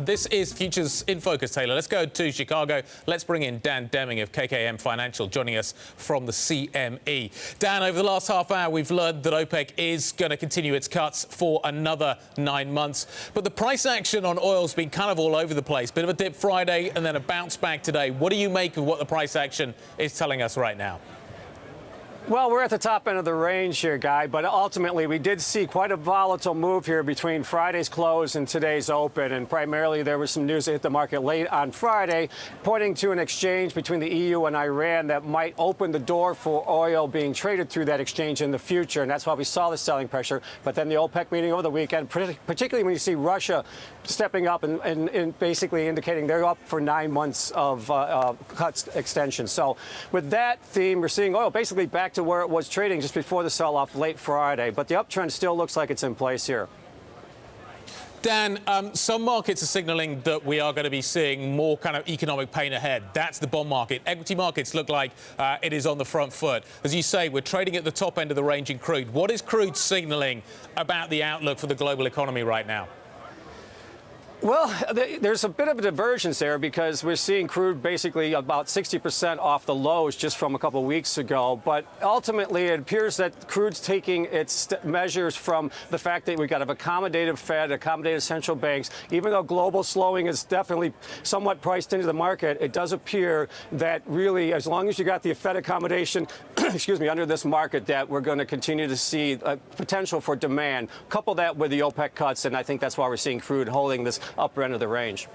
This is Futures in Focus, Taylor. Let's go to Chicago. Let's bring in Dan Deming of KKM Financial, joining us from the CME. Dan, over the last half hour, we've learned that OPEC is going to continue its cuts for another 9 months. But the price action on oil's been kind of all over the place. Bit of a dip Friday and then a bounce back today. What do you make of what the price action is telling us right now? Well, we're at the top end of the range here, Guy, but ultimately we did see quite a volatile move here between Friday's close and today's open, and primarily there was some news that hit the market late on Friday pointing to an exchange between the EU and Iran that might open the door for oil being traded through that exchange in the future, and that's why we saw the selling pressure. But then the OPEC meeting over the weekend, particularly when you see Russia stepping up and basically indicating they're up for 9 months of cuts extension. So with that theme, we're seeing oil basically back to where it was trading just before the sell-off late Friday. But the uptrend still looks like it's in place here. Dan, some markets are signaling that we are going to be seeing more kind of economic pain ahead. That's the bond market. Equity markets look like it is on the front foot. As you say, we're trading at the top end of the range in crude. What is crude signaling about the outlook for the global economy right now? Well, there's a bit of a divergence there because we're seeing crude basically about 60% off the lows just from a couple of weeks ago. But ultimately, it appears that crude's taking its measures from the fact that we've got an accommodative Fed, accommodative central banks. Even though global slowing is definitely somewhat priced into the market, it does appear that really, as long as you got the Fed accommodation, under this market, that we're going to continue to see potential for demand. Couple that with the OPEC cuts, and I think that's why we're seeing crude holding this upper end of the range.